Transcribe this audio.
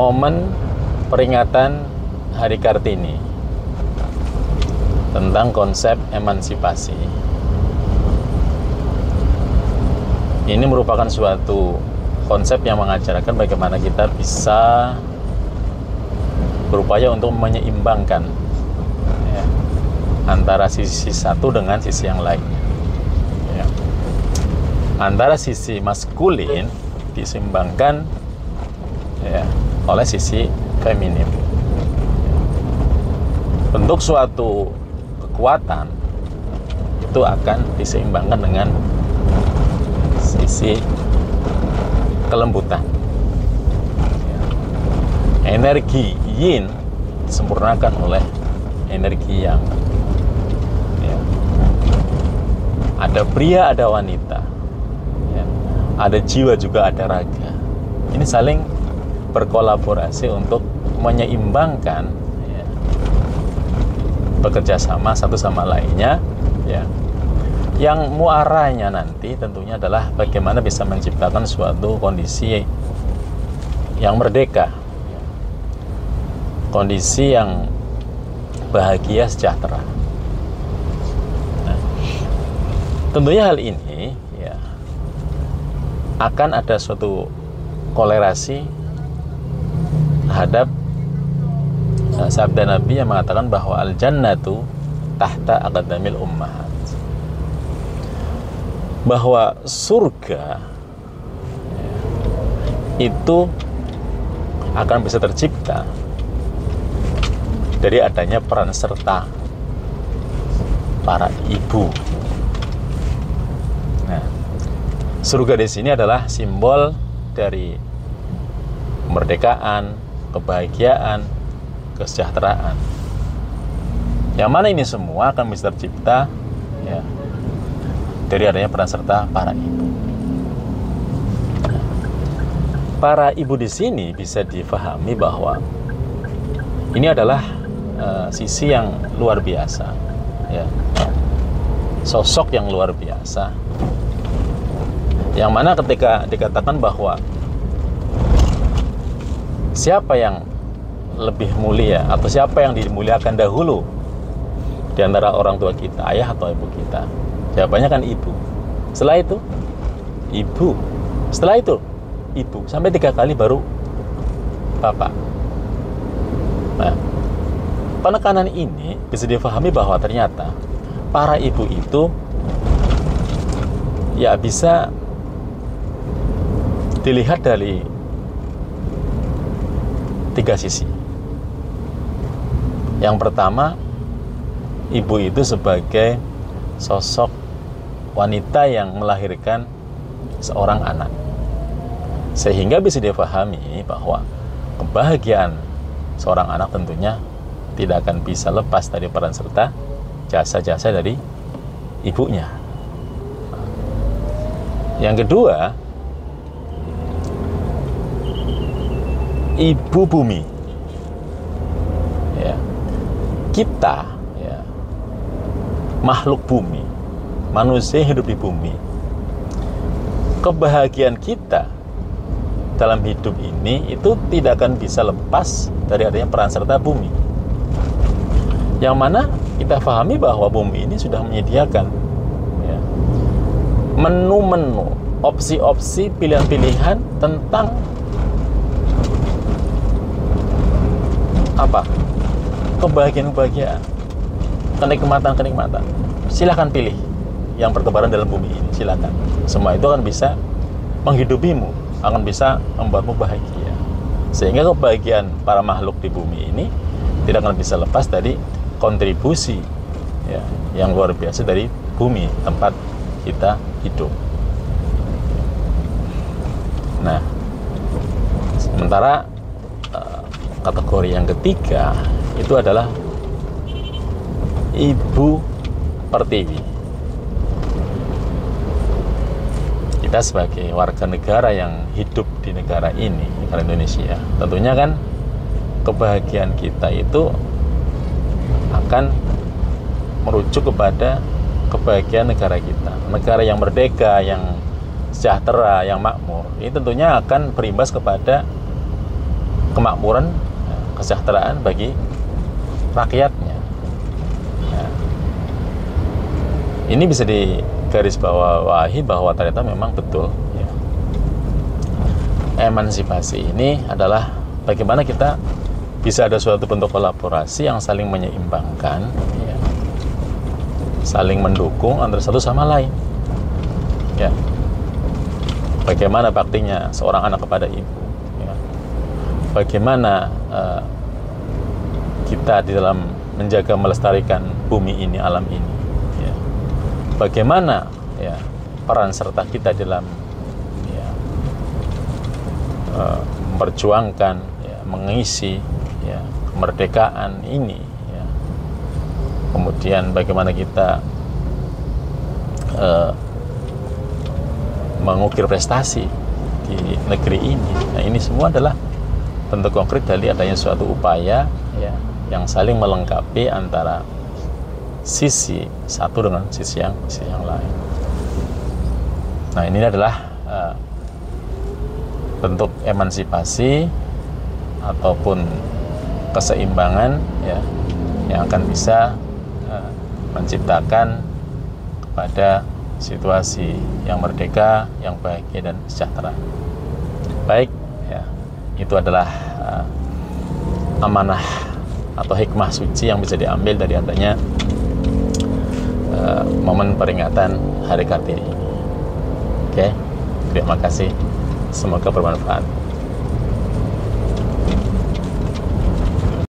momen peringatan Hari Kartini tentang konsep emansipasi. Ini merupakan suatu konsep yang mengajarkan bagaimana kita bisa berupaya untuk menyeimbangkan ya, antara sisi satu dengan sisi yang lainnya ya. Antara sisi maskulin diseimbangkan ya, oleh sisi feminim. Bentuk suatu kekuatan itu akan diseimbangkan dengan sisi kelembutan. Energi yin disempurnakan oleh energi yang ya. Ada pria, ada wanita ya. Ada jiwa juga ada raga. Ini saling berkolaborasi untuk menyeimbangkan ya, bekerja sama satu sama lainnya ya. Yang muaranya nanti tentunya adalah bagaimana bisa menciptakan suatu kondisi yang merdeka, kondisi yang bahagia sejahtera. Nah, tentunya hal ini ya, akan ada suatu kolerasi terhadap sabda Nabi yang mengatakan bahwa al-jannatu tahta aqdamil ummahat, bahwa surga ya, itu akan bisa tercipta dari adanya peran serta para ibu. Nah, surga di sini adalah simbol dari kemerdekaan, kebahagiaan, kesejahteraan. Yang mana ini semua akan bisa tercipta ya, dari adanya peran serta para ibu. Para ibu di sini bisa difahami bahwa ini adalah sisi yang luar biasa, ya, sosok yang luar biasa, yang mana ketika dikatakan bahwa siapa yang lebih mulia atau siapa yang dimuliakan dahulu di antara orang tua kita, ayah atau ibu kita, jawabannya kan ibu. Setelah itu ibu, setelah itu ibu, sampai 3 kali baru bapak. Nah, penekanan ini bisa difahami bahwa ternyata para ibu itu ya bisa dilihat dari 3 sisi. Yang pertama, ibu itu sebagai sosok wanita yang melahirkan seorang anak, sehingga bisa difahami bahwa kebahagiaan seorang anak tentunya tidak akan bisa lepas dari peran serta jasa-jasa dari ibunya. Yang kedua, ibu bumi ya. Kita ya, makhluk bumi, manusia yang hidup di bumi, kebahagiaan kita dalam hidup ini itu tidak akan bisa lepas dari adanya peran serta bumi, yang mana kita pahami bahwa bumi ini sudah menyediakan ya, menu-menu, opsi-opsi, pilihan-pilihan tentang apa? Kebahagiaan-kebahagiaan, kenikmatan-kenikmatan. Silahkan pilih yang bertebaran dalam bumi ini, silakan. Semua itu akan bisa menghidupimu, akan bisa membuatmu bahagia. Sehingga kebahagiaan para makhluk di bumi ini tidak akan bisa lepas dari kontribusi ya, yang luar biasa dari bumi tempat kita hidup. Nah, sementara kategori yang ketiga itu adalah ibu pertiwi. Kita sebagai warga negara yang hidup di negara ini, negara Indonesia, tentunya kan kebahagiaan kita itu akan merujuk kepada kebahagiaan negara kita. Negara yang merdeka, yang sejahtera, yang makmur, ini tentunya akan berimbas kepada kemakmuran, kesejahteraan bagi rakyatnya. Ya. Ini bisa digarisbawahi bahwa ternyata memang betul, ya, emansipasi ini adalah bagaimana kita bisa ada suatu bentuk kolaborasi yang saling menyeimbangkan, ya, saling mendukung antara satu sama lain. Ya. Bagaimana baktinya seorang anak kepada ibu, ya. Bagaimana kita di dalam menjaga melestarikan bumi ini, alam ini, ya. Bagaimana, ya, peran serta kita dalam, ya, memperjuangkan, ya, mengisi, ya, kemerdekaan ini, ya. Kemudian bagaimana kita mengukir prestasi di negeri ini. Nah, ini semua adalah bentuk konkret dari adanya suatu upaya, ya, yang saling melengkapi antara sisi satu dengan sisi yang lain. Nah, ini adalah bentuk emansipasi ataupun keseimbangan, ya, yang akan bisa menciptakan kepada situasi yang merdeka, yang bahagia dan sejahtera. Baik, ya, itu adalah amanah atau hikmah suci yang bisa diambil dari adanya momen peringatan Hari Kartini ini. Oke, terima kasih. Semoga bermanfaat.